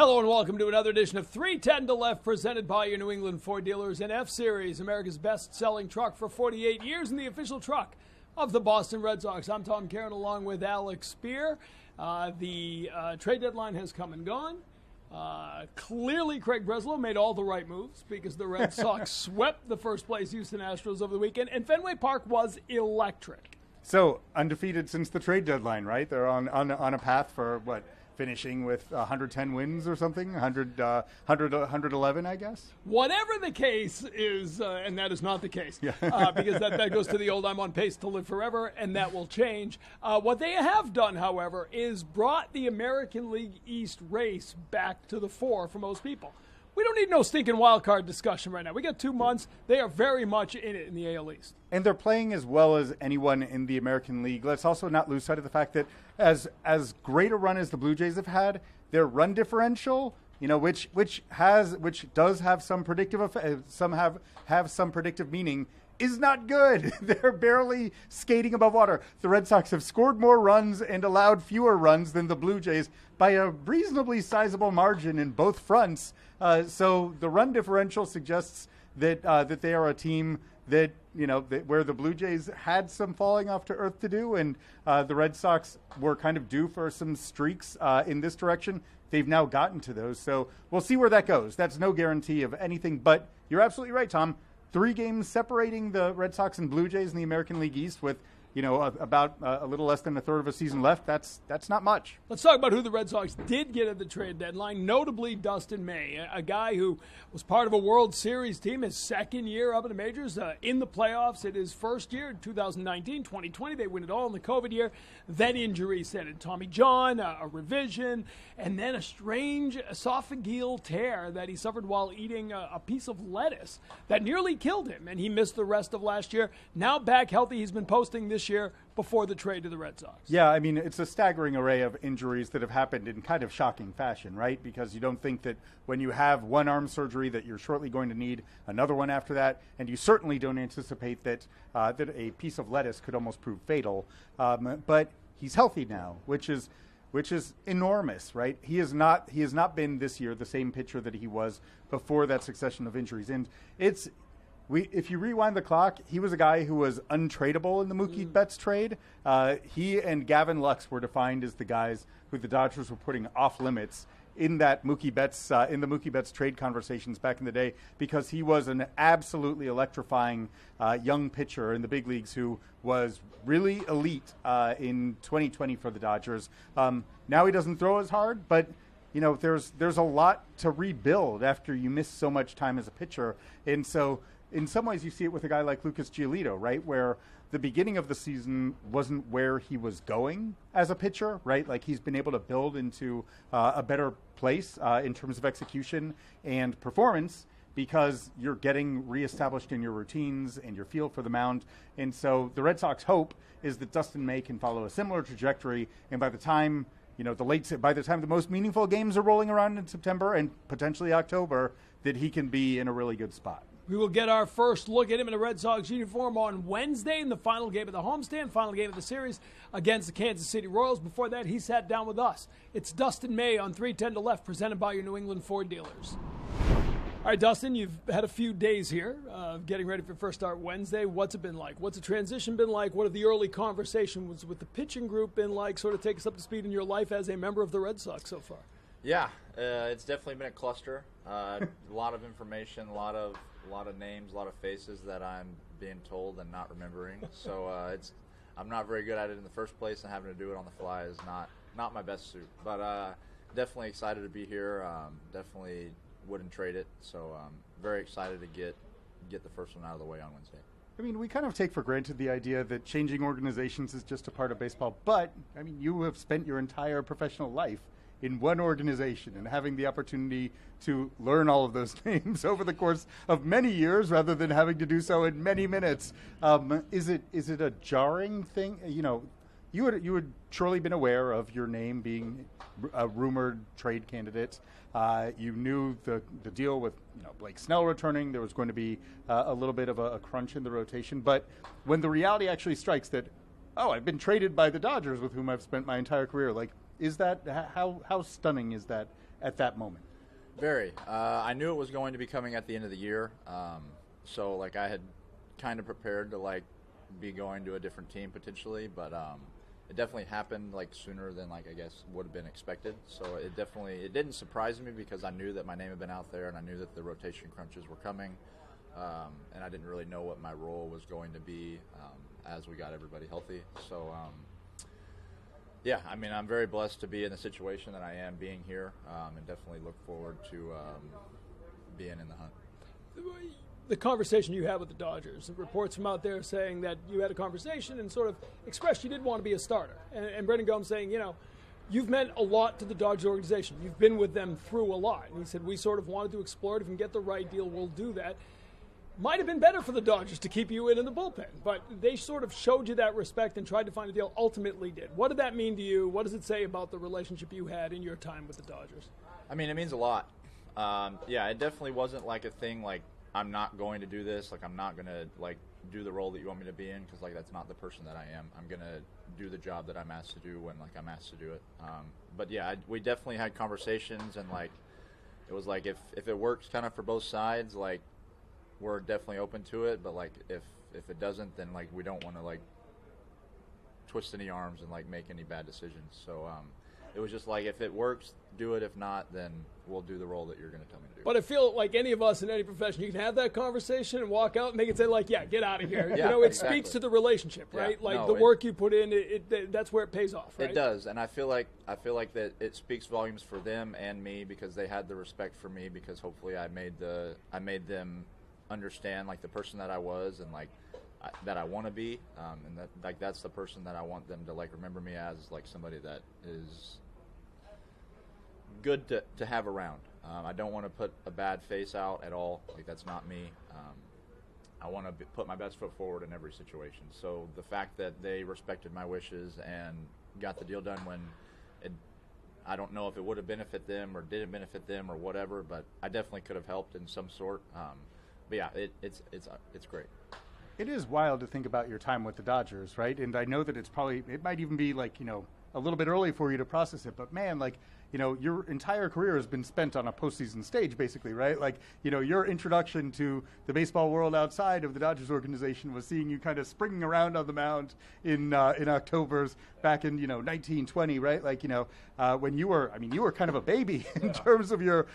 Hello and welcome to another edition of 310 to Left, presented by your New England Ford dealers and F-Series, America's best-selling truck for 48 years and the official truck of the Boston Red Sox. I'm Tom Caron along with Alex Speier. The trade deadline has come and gone. Clearly, Craig Breslow made all the right moves because the Red Sox swept the first-place Houston Astros over the weekend, and Fenway Park was electric. So, undefeated since the trade deadline, right? They're on a path for, finishing with 110 wins or something, 111, I guess? Whatever the case is, and that is not the case, because that goes to the old I'm on pace to live forever, and that will change. What they have done, however, is brought the American League East race back to the fore for most people. We don't need no stinking wild card discussion right now. We got 2 months. They are very much in it in the AL East. And they're playing as well as anyone in the American League. Let's also not lose sight of the fact that as great a run as the Blue Jays have had, their run differential, which does have some predictive have some predictive meaning, is not good. They're barely skating above water. The Red Sox have scored more runs and allowed fewer runs than the Blue Jays by a reasonably sizable margin in both fronts. So the run differential suggests that they are a team that, where the Blue Jays had some falling off to earth to do, and the Red Sox were kind of due for some streaks in this direction. They've now gotten to those. So we'll see where that goes. That's no guarantee of anything, but you're absolutely right, Tom. 3 games separating the Red Sox and Blue Jays in the American League East with, about a little less than a third of a season left. That's not much. Let's talk about who the Red Sox did get at the trade deadline, notably Dustin May, a guy who was part of a World Series team his second year up in the majors, in the playoffs in his first year, 2019, 2020. They win it all in the COVID year. Then injury set in Tommy John, a revision, and then a strange esophageal tear that he suffered while eating a piece of lettuce that nearly killed him, and he missed the rest of last year. Now back healthy. He's been posting this year before the trade to the Red Sox. Yeah, I mean, it's a staggering array of injuries that have happened in kind of shocking fashion, right? Because you don't think that when you have one arm surgery that you're shortly going to need another one after that, and you certainly don't anticipate that that a piece of lettuce could almost prove fatal. But he's healthy now, which is enormous, right? He has not been this year the same pitcher that he was before that succession of injuries, and if you rewind the clock, he was a guy who was untradeable in the Mookie Betts trade. He and Gavin Lux were defined as the guys who the Dodgers were putting off limits in that Mookie Betts trade conversations back in the day, because he was an absolutely electrifying young pitcher in the big leagues who was really elite in 2020 for the Dodgers. Now he doesn't throw as hard, but there's a lot to rebuild after you miss so much time as a pitcher, and so. In some ways, you see it with a guy like Lucas Giolito, right, where the beginning of the season wasn't where he was going as a pitcher, right? Like, he's been able to build into a better place in terms of execution and performance because you're getting reestablished in your routines and your feel for the mound. And so the Red Sox hope is that Dustin May can follow a similar trajectory, and by the time the most meaningful games are rolling around in September and potentially October, that he can be in a really good spot. We will get our first look at him in a Red Sox uniform on Wednesday in the final game of the homestand, final game of the series against the Kansas City Royals. Before that, he sat down with us. It's Dustin May on 310 to Left, presented by your New England Ford dealers. All right, Dustin, you've had a few days here getting ready for your first start Wednesday. What's it been like? What's the transition been like? What have the early conversations with the pitching group been like? Sort of take us up to speed in your life as a member of the Red Sox so far. Yeah, it's definitely been a cluster. A lot of information, a lot of names, a lot of faces that I'm being told and not remembering. So I'm not very good at it in the first place, and having to do it on the fly is not my best suit. But definitely excited to be here. Definitely wouldn't trade it. So very excited to get the first one out of the way on Wednesday. I mean, we kind of take for granted the idea that changing organizations is just a part of baseball. But, I mean, you have spent your entire professional life in one organization, and having the opportunity to learn all of those names over the course of many years rather than having to do so in many minutes. Is it a jarring thing? You had surely been aware of your name being a rumored trade candidate. You knew the deal with Blake Snell returning. There was going to be a little bit of a crunch in the rotation. But when the reality actually strikes that, I've been traded by the Dodgers with whom I've spent my entire career, is that how stunning is that at that moment? Very. I knew it was going to be coming at the end of the year, so like I had kind of prepared to like be going to a different team potentially, but it definitely happened like sooner than like I guess would have been expected. So it didn't surprise me because I knew that my name had been out there and I knew that the rotation crunches were coming, and I didn't really know what my role was going to be as we got everybody healthy. So. Yeah, I mean, I'm very blessed to be in the situation that I am being here, and definitely look forward to being in the hunt. The conversation you had with the Dodgers, the reports from out there saying that you had a conversation and sort of expressed you did want to be a starter. And Brendan Gomes saying, you know, you've meant a lot to the Dodgers organization. You've been with them through a lot. And he said, we sort of wanted to explore it. If we can get the right deal, we'll do that. Might have been better for the Dodgers to keep you in the bullpen, but they sort of showed you that respect and tried to find a deal, ultimately did. What did that mean to you? What does it say about the relationship you had in your time with the Dodgers? I mean, it means a lot. Yeah, it definitely wasn't like a thing like, I'm not going to do this, like I'm not going to like do the role that you want me to be in, because like that's not the person that I am. I'm going to do the job that I'm asked to do when like I'm asked to do it. But yeah, we definitely had conversations, and like it was like if it works kind of for both sides, like we're definitely open to it, but like if it doesn't, then like we don't want to like twist any arms and like make any bad decisions. So it was just like if it works, do it. If not, then we'll do the role that you're going to tell me to do. But I feel like any of us in any profession, you can have that conversation and walk out and they can say like, yeah, get out of here. Yeah, you know, it exactly. speaks to the relationship, right? Yeah, like no, the work you put in, that's where it pays off, right? It does, and I feel like that it speaks volumes for them and me, because they had the respect for me, because hopefully I made them understand like the person that I was, and like that I want to be, and that like that's the person that I want them to like remember me as, like somebody that is good to have around. I don't want to put a bad face out at all. Like that's not me. I want to put my best foot forward in every situation. So the fact that they respected my wishes and got the deal done when I don't know if it would have benefited them or didn't benefit them or whatever, but I definitely could have helped in some sort. But yeah, it's great. It is wild to think about your time with the Dodgers, right? And I know that it might even be like, you know, a little bit early for you to process it, but man, like, you know, your entire career has been spent on a postseason stage, basically, right? Like, you know, your introduction to the baseball world outside of the Dodgers organization was seeing you kind of springing around on the mound in October's back in, you know, 1920, right? Like, you know, when you were kind of a baby in terms of your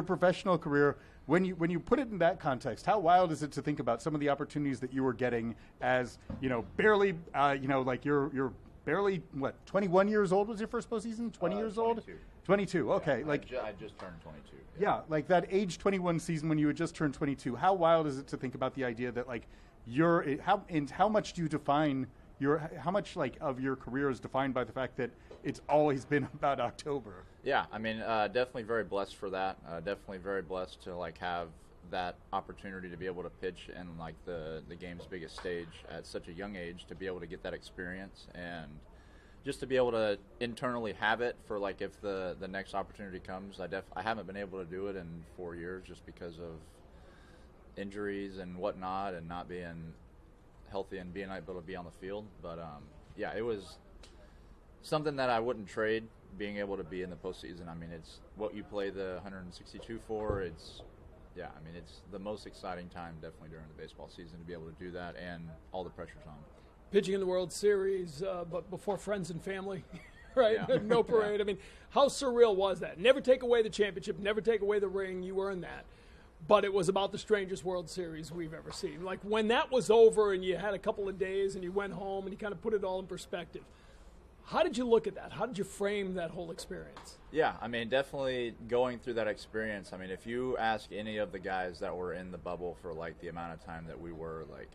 professional career. When you put it in that context, how wild is it to think about some of the opportunities that you were getting as, you know, barely, you know, like you're barely, 21 years old was your first postseason? 20 years 22. old? 22, okay. Yeah, like I just turned 22. Yeah, like that age 21 season when you had just turned 22, how wild is it to think about the idea that like how much do you define how much like of your career is defined by the fact that it's always been about October? Yeah, I mean, definitely very blessed for that. Definitely very blessed to like have that opportunity to be able to pitch in like the game's biggest stage at such a young age, to be able to get that experience and just to be able to internally have it for like if the next opportunity comes. I haven't been able to do it in 4 years just because of injuries and whatnot, and not being healthy and being able to be on the field. But yeah, it was something that I wouldn't trade, being able to be in the postseason. I mean, it's what you play the 162 for. It's the most exciting time definitely during the baseball season, to be able to do that, and all the pressure's on. Pitching in the World Series, but before friends and family, right? Yeah. No parade. Yeah. I mean, how surreal was that? Never take away the championship, never take away the ring. You earned that. But it was about the strangest World Series we've ever seen. Like when that was over and you had a couple of days and you went home and you kind of put it all in perspective, how did you look at that? How did you frame that whole experience? Yeah, I mean, definitely going through that experience. I mean, if you ask any of the guys that were in the bubble for like the amount of time that we were, like,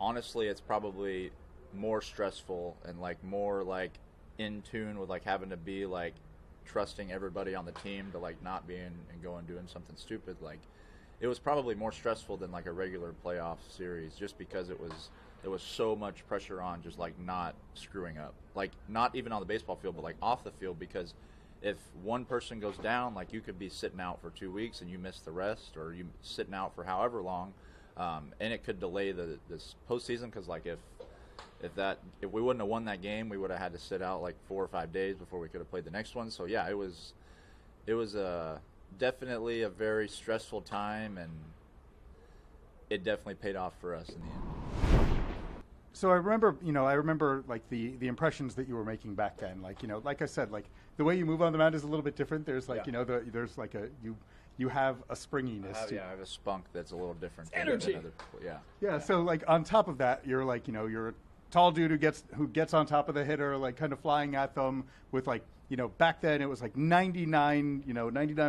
honestly, it's probably more stressful and like more like in tune with like having to be like trusting everybody on the team to like not being and going doing something stupid. Like, it was probably more stressful than like a regular playoff series, just because there was so much pressure on just like not screwing up, like not even on the baseball field, but like off the field, because if one person goes down, like you could be sitting out for 2 weeks and you miss the rest, or you sitting out for however long, and it could delay this postseason, because like if we wouldn't have won that game, we would have had to sit out like 4 or 5 days before we could have played the next one. So yeah, it was it was definitely a very stressful time, and it definitely paid off for us in the end. So I remember like the impressions that you were making back then. Like, like I said, like the way you move on the mound is a little bit different. There's like, there's like you have a springiness. I have a spunk that's a little different. Energy. Than other people. Yeah. So like on top of that, you're like, you're a tall dude who gets on top of the hitter, like kind of flying at them with like, back then it was like 99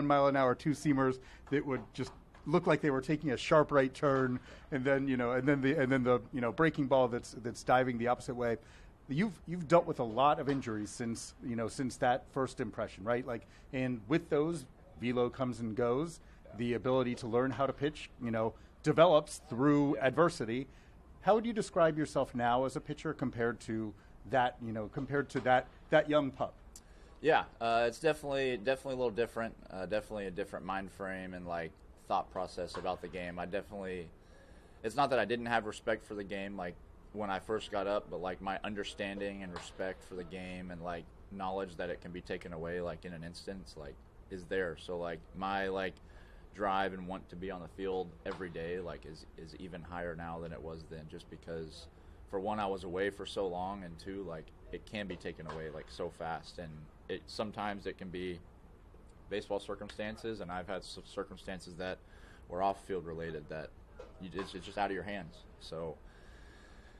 mile an hour two seamers that would just look like they were taking a sharp right turn, and then the breaking ball that's diving the opposite way. You've dealt with a lot of injuries since that first impression, right? Like, and with those, velo comes and goes. The ability to learn how to pitch, develops through adversity. How would you describe yourself now as a pitcher compared to that young pup? Yeah, it's definitely a little different. Definitely a different mind frame and like thought process about the game. It's not that I didn't have respect for the game like when I first got up, but like my understanding and respect for the game and like knowledge that it can be taken away like in an instance like is there. So like my like drive and want to be on the field every day like is even higher now than it was then, just because for one, I was away for so long, and two, like it can be taken away like so fast, and sometimes it can be baseball circumstances, and I've had circumstances that were off-field related that it's just out of your hands. So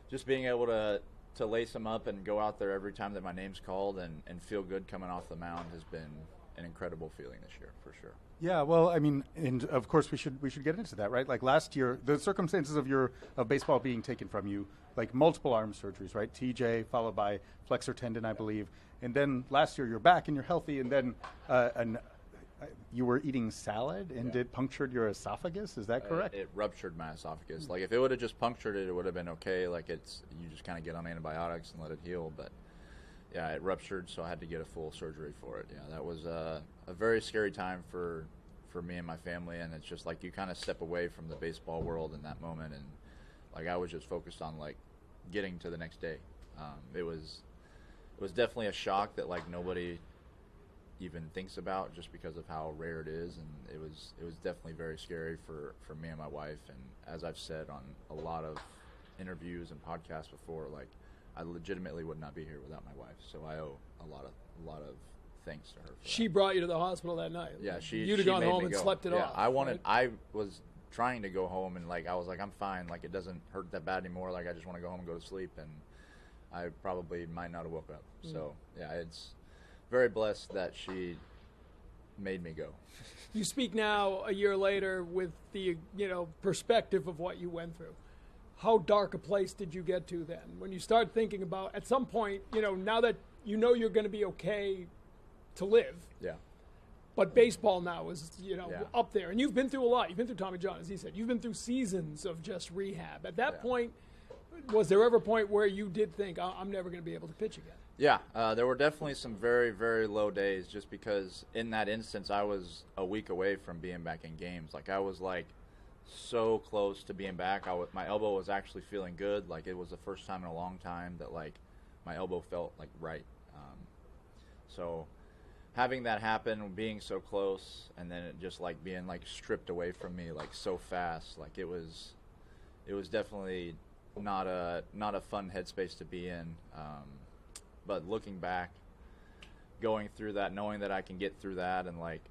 just being able to lace them up and go out there every time that my name's called and feel good coming off the mound has been an incredible feeling this year, for sure. Yeah, well, I mean, and of course we should get into that, right? Like last year, the circumstances of baseball being taken from you, like multiple arm surgeries, right? TJ followed by flexor tendon, I believe, and then last year you're back and you're healthy, and then you were eating salad and it punctured your esophagus. Is that correct? It ruptured my esophagus. Like if it would have just punctured it, it would have been okay. Like you just kind of get on antibiotics and let it heal, but. Yeah, it ruptured, so I had to get a full surgery for it. Yeah, that was a very scary time for me and my family, and it's just like you kind of step away from the baseball world in that moment, and like I was just focused on like getting to the next day. It was definitely a shock that like nobody even thinks about just because of how rare it is, and it was definitely very scary for me and my wife. And as I've said on a lot of interviews and podcasts before, like. I legitimately would not be here without my wife, so I owe a lot of thanks to her. She brought you to the hospital that night. Yeah, you'd have gone home and slept it off. I was trying to go home, and like I was like, I'm fine. Like it doesn't hurt that bad anymore. Like I just want to go home and go to sleep, and I probably might not have woke up. So yeah, it's very blessed that she made me go. You speak now a year later with the perspective of what you went through. How dark a place did you get to then? When you start thinking about, at some point, now that you're going to be okay to live. Yeah. But baseball now is, up there. And you've been through a lot. You've been through Tommy John, as he said. You've been through seasons of just rehab. At that point, was there ever a point where you did think, I'm never going to be able to pitch again? Yeah. There were definitely some very, very low days just because in that instance I was a week away from being back in games. Like I was like, so close to being back. My elbow was actually feeling good. Like it was the first time in a long time that like my elbow felt like right. So having that happen, being so close, and then it just like being like stripped away from me like so fast, like it was definitely not a fun headspace to be in. But looking back, going through that, knowing that I can get through that, and like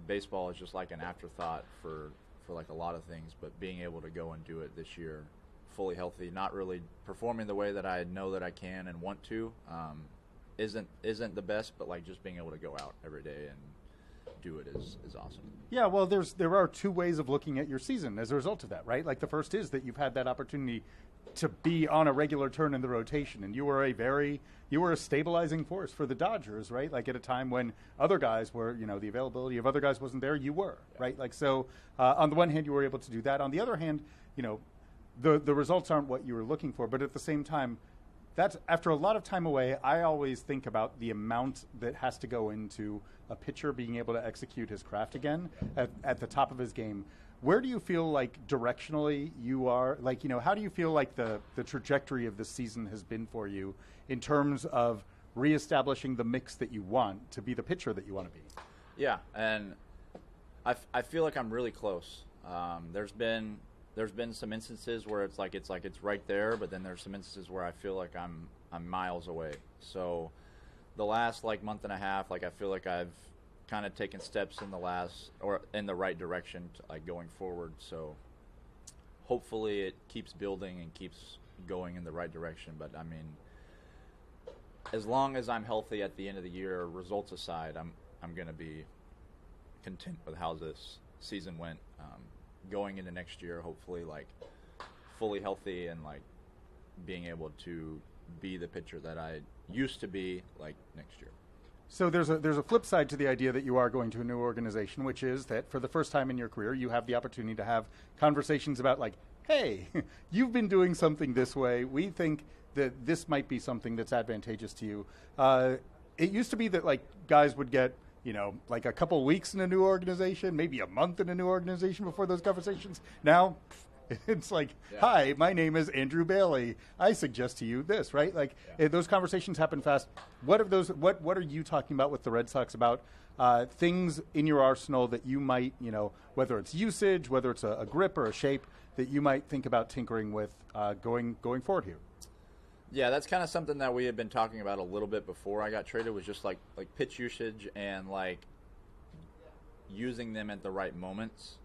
baseball is just like an afterthought for like a lot of things, but being able to go and do it this year fully healthy, not really performing the way that I know that I can and want to, isn't the best, but like just being able to go out every day and do it is awesome. Yeah, well, there are two ways of looking at your season as a result of that, right? Like the first is that you've had that opportunity to be on a regular turn in the rotation, and you were a stabilizing force for the Dodgers, right? Like at a time when other guys were, the availability of other guys wasn't there, you were, right? Like so, on the one hand, you were able to do that. On the other hand, the results aren't what you were looking for, but at the same time, that's after a lot of time away. I always think about the amount that has to go into a pitcher being able to execute his craft again at the top of his game. Where do you feel like directionally you are? Like, how do you feel like the trajectory of this season has been for you in terms of reestablishing the mix that you want to be the pitcher that you want to be? Yeah, and I feel like I'm really close. There's been some instances where it's right there, but then there's some instances where I feel like I'm miles away. So the last month and a half, I feel like I've kind of taken steps in the right direction going forward. So hopefully it keeps building and keeps going in the right direction. But I mean, as long as I'm healthy at the end of the year, results aside, I'm going to be content with how this season went. Going into next year, hopefully fully healthy and being able to be the pitcher that I used to be next year. So there's a flip side to the idea that you are going to a new organization, which is that for the first time in your career, you have the opportunity to have conversations about hey, you've been doing something this way. We think that this might be something that's advantageous to you. It used to be that guys would get a couple weeks in a new organization, maybe a month in a new organization before those conversations. Now it's hi, my name is Andrew Bailey. I suggest to you this, right? Those conversations happen fast. What are you talking about with the Red Sox about things in your arsenal that you might, whether it's usage, whether it's a grip or a shape that you might think about tinkering with going forward here? Yeah, that's kind of something that we had been talking about a little bit before I got traded, was just pitch usage and using them at the right moments.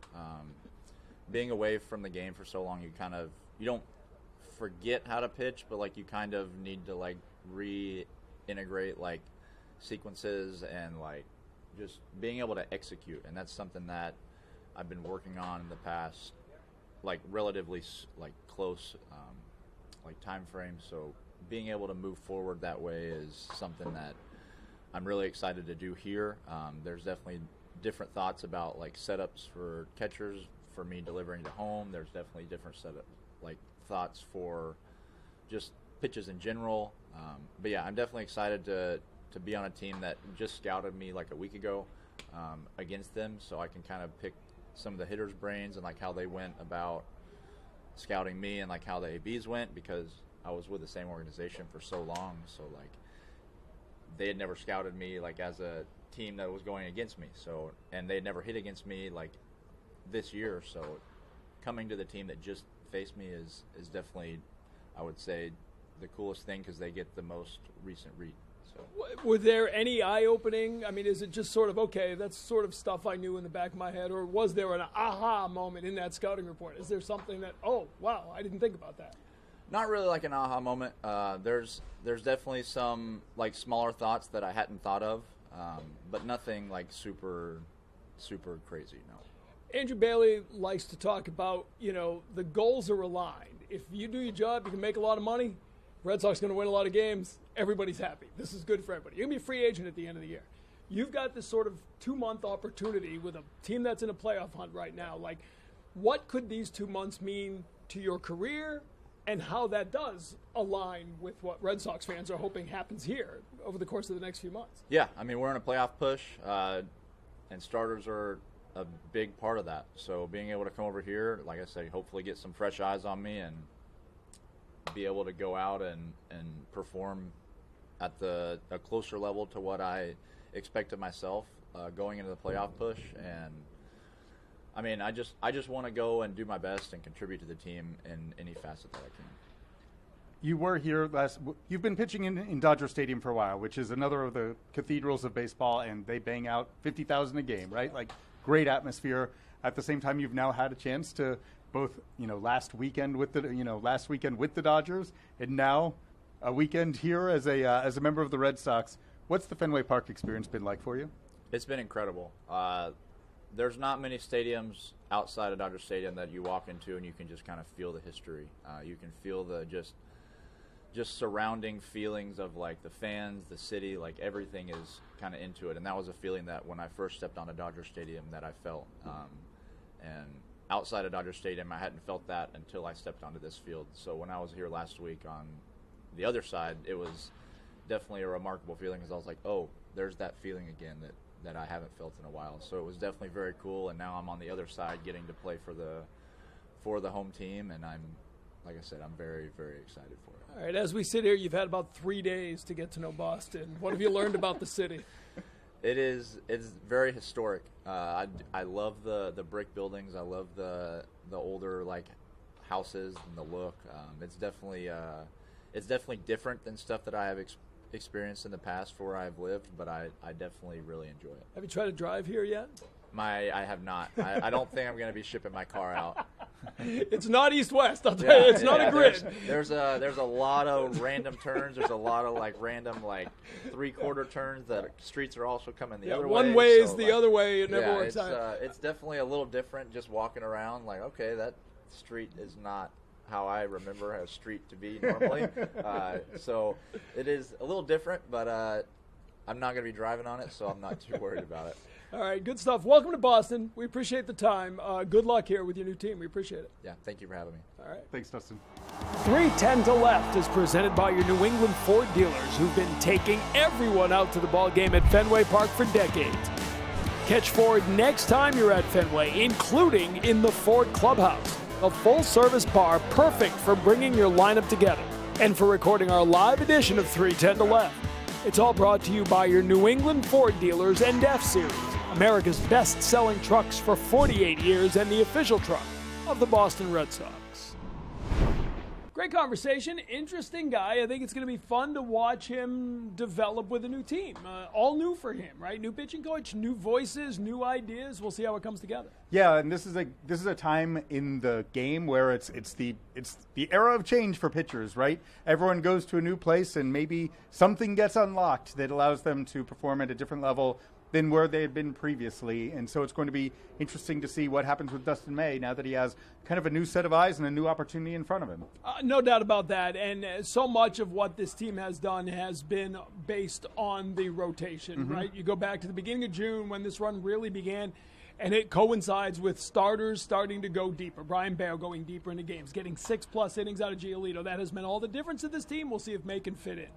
Being away from the game for so long, you don't forget how to pitch, but you kind of need to reintegrate sequences and just being able to execute. And that's something that I've been working on in the past, relatively close time frame. So being able to move forward that way is something that I'm really excited to do here. There's definitely different thoughts about setups for catchers for me delivering to home. There's definitely different setup thoughts for just pitches in general. But yeah, I'm definitely excited to be on a team that just scouted me a week ago against them, so I can kind of pick some of the hitters' brains and how they went about scouting me and how the ABs went, because I was with the same organization for so long. So they had never scouted me as a team that was going against me. So, and they had never hit against me this year. So coming to the team that just faced me is definitely, I would say, the coolest thing, because they get the most recent read. So, were there any eye-opening? I mean, is it just sort of, okay, that's sort of stuff I knew in the back of my head, or was there an aha moment in that scouting report? Is there something that, oh, wow, I didn't think about that? Not really an aha moment. There's definitely some smaller thoughts that I hadn't thought of, but nothing super crazy, no. Andrew Bailey likes to talk about, the goals are aligned. If you do your job, you can make a lot of money. Red Sox going to win a lot of games. Everybody's happy. This is good for everybody. You're going to be a free agent at the end of the year. You've got this sort of 2-month opportunity with a team that's in a playoff hunt right now. What could these 2 months mean to your career, and how that does align with what Red Sox fans are hoping happens here over the course of the next few months? Yeah, I mean, we're in a playoff push, and starters are a big part of that. So being able to come over here, like I say, hopefully get some fresh eyes on me and be able to go out and perform at a closer level to what I expected myself going into the playoff push. And I mean, I just want to go and do my best and contribute to the team in any facet that I can. You were here you've been pitching in Dodger Stadium for a while, which is another of the cathedrals of baseball, and they bang out 50,000 a game, right? Great atmosphere. At the same time, you've now had a chance to both, last weekend with the Dodgers, and now a weekend here as a member of the Red Sox. What's the Fenway Park experience been like for you? It's been incredible. There's not many stadiums outside of Dodger Stadium that you walk into and you can just kind of feel the history. You can feel the just surrounding feelings of the fans, the city, everything is kind of into it. And that was a feeling that when I first stepped onto Dodger Stadium that I felt. And outside of Dodger Stadium, I hadn't felt that until I stepped onto this field. So when I was here last week on the other side, it was definitely a remarkable feeling, because I was like, oh, there's that feeling again that I haven't felt in a while. So it was definitely very cool, and now I'm on the other side getting to play for the home team, and like I said, I'm very, very excited for it. All right, as we sit here, you've had about 3 days to get to know Boston. What have you learned about the city? It's very historic. I love the brick buildings. I love the older like houses and the look. It's definitely different than stuff that I have experienced in the past for where I've lived, but I definitely really enjoy it. Have you tried to drive here yet? I have not. I don't think I'm going to be shipping my car out. It's not east-west, I'll tell you. It's not a grid. There's a lot of random turns. There's a lot of random three-quarter turns that streets are also coming the other way. One way is the other way. It never works out. It's definitely a little different just walking around. Okay, that street is not how I remember a street to be normally. So it is a little different, but I'm not going to be driving on it, so I'm not too worried about it. All right, good stuff. Welcome to Boston. We appreciate the time. Good luck here with your new team. We appreciate it. Yeah, thank you for having me. All right. Thanks, Dustin. 3:10 to left is presented by your New England Ford dealers who've been taking everyone out to the ball game at Fenway Park for decades. Catch Ford next time you're at Fenway, including in the Ford Clubhouse, a full-service bar perfect for bringing your lineup together and for recording our live edition of 3:10 to left. It's all brought to you by your New England Ford dealers and F-Series, America's best-selling trucks for 48 years and the official truck of the Boston Red Sox. Great conversation. Interesting guy. I think it's going to be fun to watch him develop with a new team. All new for him, right? New pitching coach, new voices, new ideas. We'll see how it comes together. Yeah, and this is a time in the game where it's the era of change for pitchers, right? Everyone goes to a new place and maybe something gets unlocked that allows them to perform at a different level than where they had been previously. And so it's going to be interesting to see what happens with Dustin May now that he has kind of a new set of eyes and a new opportunity in front of him. No doubt about that. And so much of what this team has done has been based on the rotation, right? You go back to the beginning of June when this run really began, and it coincides with starters starting to go deeper. Brian Bale going deeper into games, getting 6+ innings out of Giolito. That has meant all the difference in this team. We'll see if May can fit in.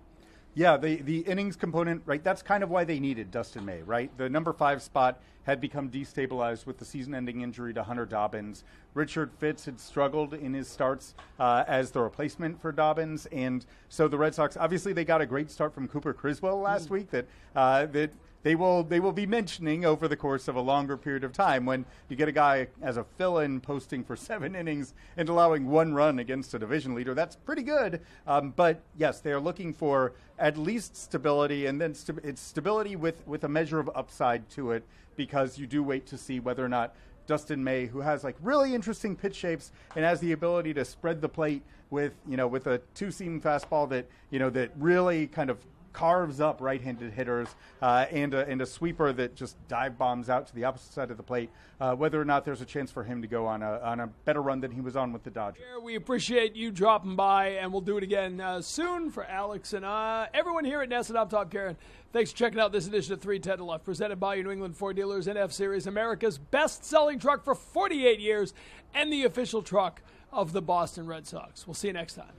Yeah, the innings component, right, that's kind of why they needed Dustin May, right? The number 5 spot had become destabilized with the season-ending injury to Hunter Dobbins. Richard Fitz had struggled in his starts as the replacement for Dobbins, and so the Red Sox, obviously they got a great start from Cooper Criswell last week that they will be mentioning over the course of a longer period of time when you get a guy as a fill-in posting for 7 innings and allowing 1 run against a division leader. That's pretty good. But yes, they are looking for at least stability, and then it's stability with a measure of upside to it, because you do wait to see whether or not Dustin May, who has really interesting pitch shapes and has the ability to spread the plate with a 2-seam fastball that really kind of carves up right-handed hitters and a sweeper that just dive bombs out to the opposite side of the plate, whether or not there's a chance for him to go on a better run than he was on with the Dodgers. We appreciate you dropping by, and we'll do it again soon for Alex and everyone here at Nesson. I'm Tom Caron. Thanks for checking out this edition of 3:10 to Left, presented by your New England Ford dealers and F-Series, America's best-selling truck for 48 years and the official truck of the Boston Red Sox. We'll see you next time.